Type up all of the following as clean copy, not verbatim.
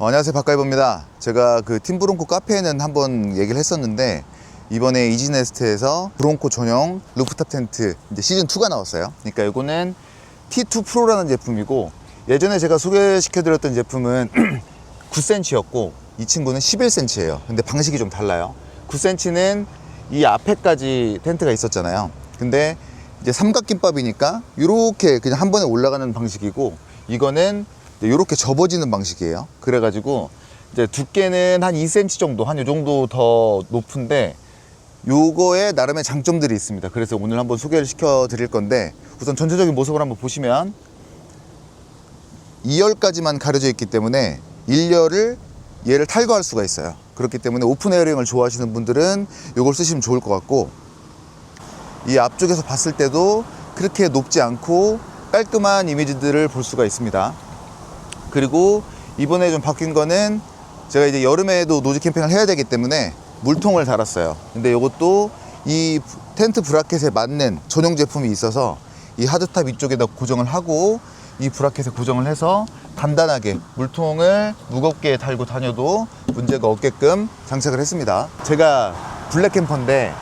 안녕하세요, 박가이버입니다. 제가 그 팀브롱코 카페에는 한번 얘기를 했었는데 이번에 이지네스트에서 브롱코 전용 루프탑 텐트 이제 시즌2가 나왔어요. 그러니까 이거는 T2 프로라는 제품이고, 예전에 제가 소개시켜드렸던 제품은 9cm였고 이 친구는 11cm예요. 근데 방식이 좀 달라요. 9cm는 이 앞에까지 텐트가 있었잖아요. 근데 이제 삼각김밥이니까 이렇게 그냥 한 번에 올라가는 방식이고, 이거는 이렇게 접어지는 방식이에요. 그래가지고 이제 두께는 한 2cm 정도, 한 요 정도 더 높은데 요거에 나름의 장점들이 있습니다. 그래서 오늘 한번 소개를 시켜 드릴 건데, 우선 전체적인 모습을 한번 보시면 2열까지만 가려져 있기 때문에 1열을 얘를 탈거할 수가 있어요. 그렇기 때문에 오픈 에어링을 좋아하시는 분들은 이걸 쓰시면 좋을 것 같고, 이 앞쪽에서 봤을 때도 그렇게 높지 않고 깔끔한 이미지들을 볼 수가 있습니다. 그리고 이번에 좀 바뀐 거는, 제가 이제 여름에도 노즈 캠핑을 해야 되기 때문에 물통을 달았어요. 근데 이것도 이 텐트 브라켓에 맞는 전용 제품이 있어서 이 하드탑 이쪽에다 고정을 하고 이 브라켓에 고정을 해서 단단하게 물통을 무겁게 달고 다녀도 문제가 없게끔 장착을 했습니다. 제가 블랙 캠퍼인데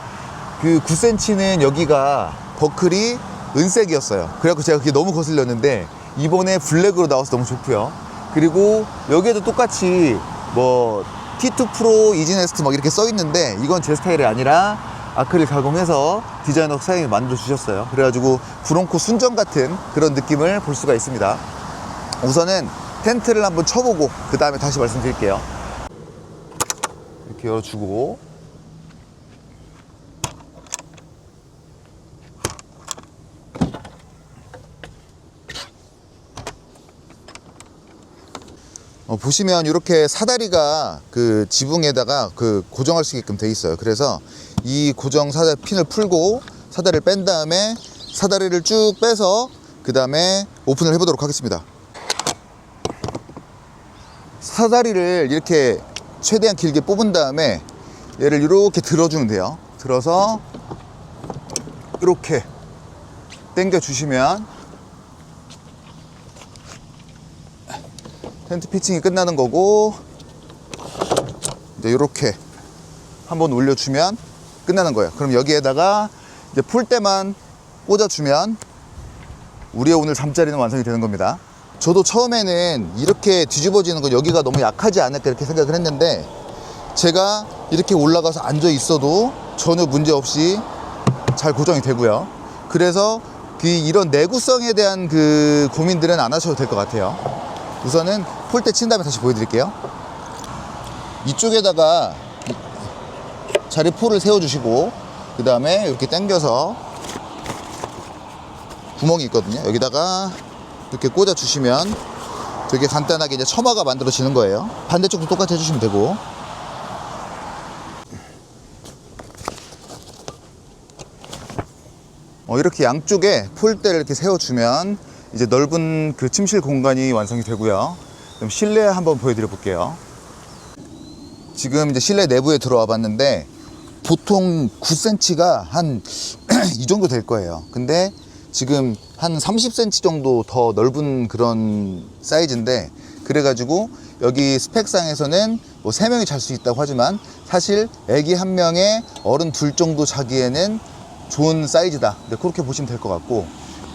그 9cm는 여기가 버클이 은색이었어요. 그래갖고 제가 그게 너무 거슬렸는데 이번에 블랙으로 나와서 너무 좋고요. 그리고 여기에도 똑같이 뭐 T2 프로 이지네스트 막 이렇게 써 있는데, 이건 제 스타일이 아니라 아크릴 가공해서 디자이너 사장님이 만들어 주셨어요. 그래가지고 브롱코 순정 같은 그런 느낌을 볼 수가 있습니다. 우선은 텐트를 한번 쳐보고 그 다음에 다시 말씀드릴게요. 이렇게 열어주고, 보시면 이렇게 사다리가 그 지붕에다가 그 고정할 수 있게끔 돼 있어요. 그래서 이 고정 사다리 핀을 풀고 사다리를 뺀 다음에 사다리를 쭉 빼서 그 다음에 오픈을 해보도록 하겠습니다. 사다리를 이렇게 최대한 길게 뽑은 다음에 얘를 이렇게 들어주면 돼요. 들어서 이렇게 당겨 주시면 텐트 피칭이 끝나는 거고, 이제 이렇게 한번 올려주면 끝나는 거예요. 그럼 여기에다가 이제 풀대만 꽂아주면 우리의 오늘 잠자리는 완성이 되는 겁니다. 저도 처음에는 이렇게 뒤집어지는 거 여기가 너무 약하지 않을까 이렇게 생각을 했는데, 제가 이렇게 올라가서 앉아 있어도 전혀 문제 없이 잘 고정이 되고요. 그래서 이런 내구성에 대한 그 고민들은 안 하셔도 될 것 같아요. 우선은 풀대 친 다음에 다시 보여드릴게요. 이쪽에다가 자리포를 세워주시고, 그 다음에 이렇게 당겨서 구멍이 있거든요. 여기다가 이렇게 꽂아주시면 되게 간단하게 이제 처마가 만들어지는 거예요. 반대쪽도 똑같이 해주시면 되고, 이렇게 양쪽에 폴대를 이렇게 세워주면 이제 넓은 그 침실 공간이 완성이 되고요. 그럼 실내 한번 보여드려 볼게요. 지금 이제 실내 내부에 들어와 봤는데 보통 9cm가 한 이 정도 될 거예요. 근데 지금 한 30cm 정도 더 넓은 그런 사이즈인데, 그래가지고 여기 스펙상에서는 뭐 3명이 잘 수 있다고 하지만 사실 애기 1명에 어른 2 정도 자기에는 좋은 사이즈다. 네, 그렇게 보시면 될 것 같고,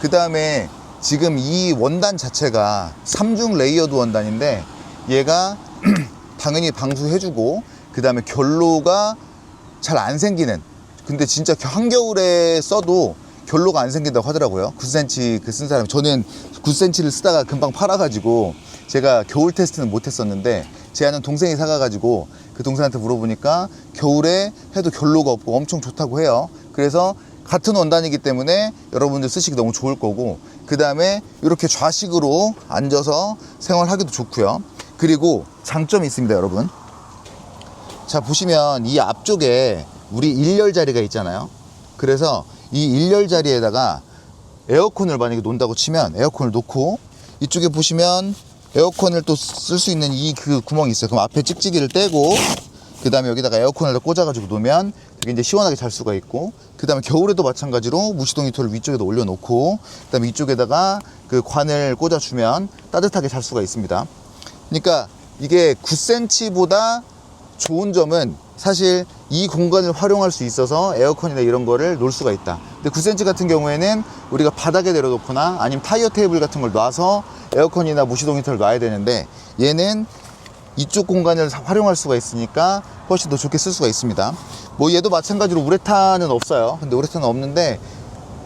그 다음에 지금 이 원단 자체가 3중 레이어드 원단인데 얘가 당연히 방수해주고, 그 다음에 결로가 잘 안 생기는, 근데 진짜 한겨울에 써도 결로가 안 생긴다고 하더라고요. 9cm 그 쓴 사람이. 저는 9cm를 쓰다가 금방 팔아가지고 제가 겨울 테스트는 못 했었는데, 제 아는 동생이 사가가지고 그 동생한테 물어보니까 겨울에 해도 결로가 없고 엄청 좋다고 해요. 그래서 같은 원단이기 때문에 여러분들 쓰시기 너무 좋을 거고, 그 다음에 이렇게 좌식으로 앉아서 생활하기도 좋고요. 그리고 장점이 있습니다, 여러분. 자, 보시면 이 앞쪽에 우리 1열 자리가 있잖아요. 그래서 이 1열 자리에다가 에어컨을 만약에 놓는다고 치면 에어컨을 놓고, 이쪽에 보시면 에어컨을 또 쓸 수 있는 이 그 구멍이 있어요. 그럼 앞에 찍찍이를 떼고, 그 다음에 여기다가 에어컨을 꽂아가지고 놓으면 되게 이제 시원하게 잘 수가 있고, 그 다음에 겨울에도 마찬가지로 무시동 히터를 위쪽에다 올려놓고, 그 다음에 이쪽에다가 그 관을 꽂아주면 따뜻하게 잘 수가 있습니다. 그러니까 이게 9cm보다 좋은 점은 사실 이 공간을 활용할 수 있어서 에어컨이나 이런 거를 놓을 수가 있다. 근데 9cm 같은 경우에는 우리가 바닥에 내려놓거나 아니면 타이어 테이블 같은 걸 놔서 에어컨이나 무시동 히터를 놔야 되는데, 얘는 이쪽 공간을 활용할 수가 있으니까 훨씬 더 좋게 쓸 수가 있습니다. 뭐 얘도 마찬가지로 우레탄은 없어요. 근데 우레탄은 없는데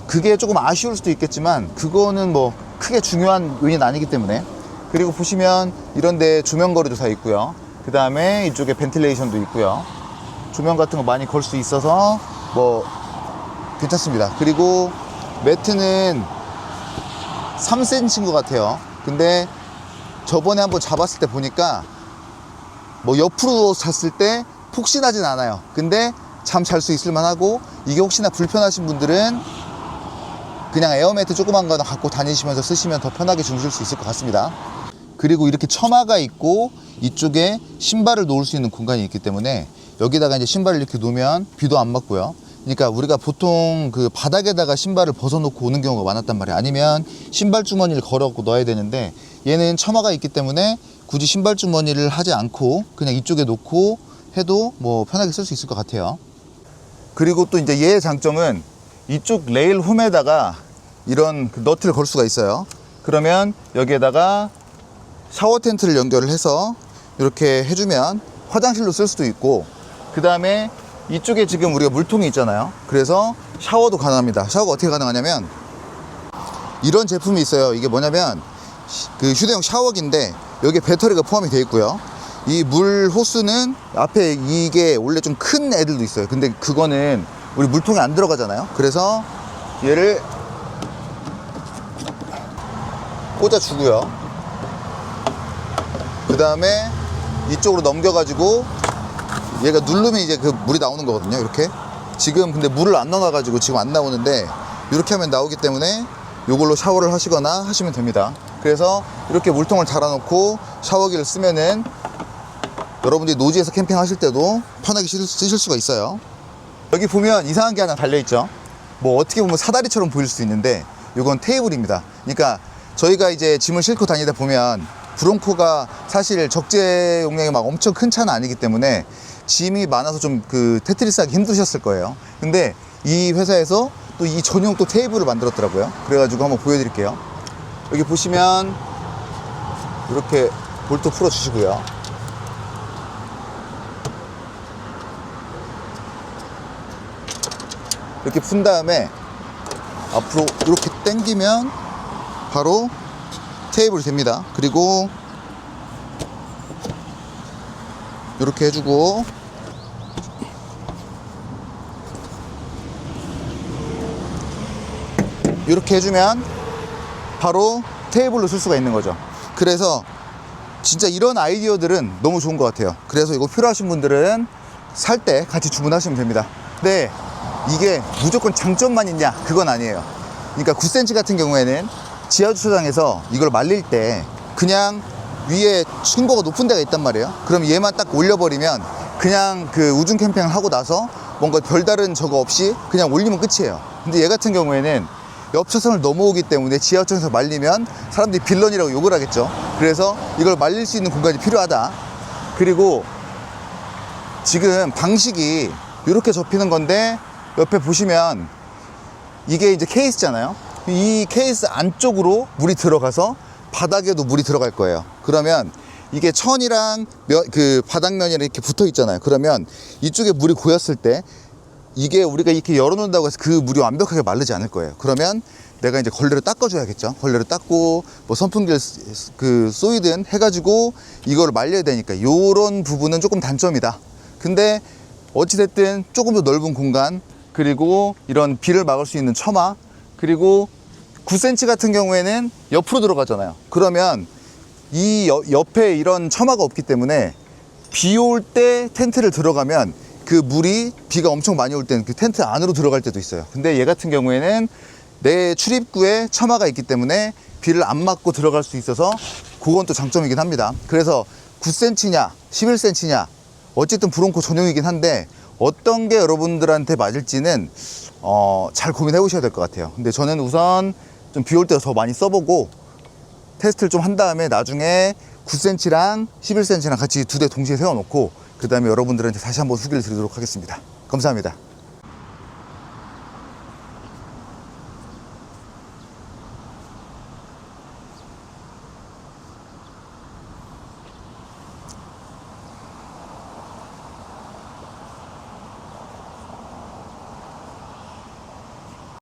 그게 조금 아쉬울 수도 있겠지만 그거는 뭐 크게 중요한 요인은 아니기 때문에. 그리고 보시면 이런데 조명거리도 다 있고요. 그 다음에 이쪽에 벤틸레이션도 있고요. 조명 같은 거 많이 걸 수 있어서 뭐 괜찮습니다. 그리고 매트는 3cm인 것 같아요. 근데 저번에 한번 잡았을 때 보니까 뭐 옆으로 잤을 때 폭신하진 않아요. 근데 잠 잘 수 있을 만하고, 이게 혹시나 불편하신 분들은 그냥 에어매트 조그만 거 갖고 다니시면서 쓰시면 더 편하게 주무실 수 있을 것 같습니다. 그리고 이렇게 처마가 있고 이쪽에 신발을 놓을 수 있는 공간이 있기 때문에 여기다가 이제 신발을 이렇게 놓으면 비도 안 맞고요. 그러니까 우리가 보통 그 바닥에다가 신발을 벗어놓고 오는 경우가 많았단 말이에요. 아니면 신발 주머니를 걸어갖고 넣어야 되는데, 얘는 처마가 있기 때문에 굳이 신발 주머니를 하지 않고 그냥 이쪽에 놓고 해도 뭐 편하게 쓸 수 있을 것 같아요. 그리고 또 이제 얘의 장점은 이쪽 레일 홈에다가 이런 그 너트를 걸 수가 있어요. 그러면 여기에다가 샤워 텐트를 연결을 해서 이렇게 해주면 화장실로 쓸 수도 있고, 그 다음에 이쪽에 지금 우리가 물통이 있잖아요. 그래서 샤워도 가능합니다. 샤워가 어떻게 가능하냐면 이런 제품이 있어요. 이게 뭐냐면 그 휴대용 샤워기인데 여기에 배터리가 포함이 되어 있고요. 이 물 호스는 앞에 이게 원래 좀 큰 애들도 있어요. 근데 그거는 우리 물통에 안 들어가잖아요. 그래서 얘를 꽂아주고요. 그 다음에 이쪽으로 넘겨가지고 얘가 누르면 이제 그 물이 나오는 거거든요. 이렇게. 지금 근데 물을 안 넣어가지고 지금 안 나오는데, 이렇게 하면 나오기 때문에 이걸로 샤워를 하시거나 하시면 됩니다. 그래서 이렇게 물통을 달아놓고 샤워기를 쓰면은 여러분들이 노지에서 캠핑 하실 때도 편하게 쓰실 수가 있어요. 여기 보면 이상한 게 하나 달려있죠. 뭐 어떻게 보면 사다리처럼 보일 수 있는데 이건 테이블입니다. 그러니까 저희가 이제 짐을 싣고 다니다 보면 브론코가 사실 적재 용량이 막 엄청 큰 차는 아니기 때문에 짐이 많아서 좀 그 테트리스 하기 힘드셨을 거예요. 근데 이 회사에서 또 이 전용 또 테이블을 만들었더라고요. 그래가지고 한번 보여드릴게요. 여기 보시면 이렇게 볼트 풀어 주시고요. 이렇게 푼 다음에 앞으로 이렇게 당기면 바로 테이블이 됩니다. 그리고 이렇게 해주고, 이렇게 해주면 바로 테이블로 쓸 수가 있는 거죠. 그래서 진짜 이런 아이디어들은 너무 좋은 것 같아요. 그래서 이거 필요하신 분들은 살 때 같이 주문하시면 됩니다. 근데 이게 무조건 장점만 있냐? 그건 아니에요. 그러니까 9cm 같은 경우에는 지하주차장에서 이걸 말릴 때 그냥 위에 층고가 높은 데가 있단 말이에요. 그럼 얘만 딱 올려버리면 그냥 그 우중 캠핑을 하고 나서 뭔가 별다른 저거 없이 그냥 올리면 끝이에요. 근데 얘 같은 경우에는 옆차선을 넘어오기 때문에 지하철에서 말리면 사람들이 빌런이라고 욕을 하겠죠. 그래서 이걸 말릴 수 있는 공간이 필요하다. 그리고 지금 방식이 이렇게 접히는 건데, 옆에 보시면 이게 이제 케이스잖아요. 이 케이스 안쪽으로 물이 들어가서 바닥에도 물이 들어갈 거예요. 그러면 이게 천이랑 그 바닥면이랑 이렇게 붙어 있잖아요. 그러면 이쪽에 물이 고였을 때 이게 우리가 이렇게 열어놓는다고 해서 그 물이 완벽하게 마르지 않을 거예요. 그러면 내가 이제 걸레로 닦아줘야겠죠. 걸레로 닦고 뭐 선풍기를 그 쏘이든 해가지고 이걸 말려야 되니까 요런 부분은 조금 단점이다. 근데 어찌됐든 조금 더 넓은 공간, 그리고 이런 비를 막을 수 있는 처마, 그리고 9cm 같은 경우에는 옆으로 들어가잖아요. 그러면 이 옆에 이런 처마가 없기 때문에 비 올 때 텐트를 들어가면 그 물이 비가 엄청 많이 올 때는 그 텐트 안으로 들어갈 때도 있어요. 근데 얘 같은 경우에는 내 출입구에 처마가 있기 때문에 비를 안 맞고 들어갈 수 있어서 그건 또 장점이긴 합니다. 그래서 9cm냐 11cm냐 어쨌든 브론코 전용이긴 한데 어떤 게 여러분들한테 맞을지는 잘 고민해 보셔야 될 것 같아요. 근데 저는 우선 좀 비 올 때 더 많이 써보고 테스트를 좀 한 다음에 나중에 9cm랑 11cm랑 같이 두 대 동시에 세워놓고 그 다음에 여러분들한테 다시 한번 후기를 드리도록 하겠습니다. 감사합니다.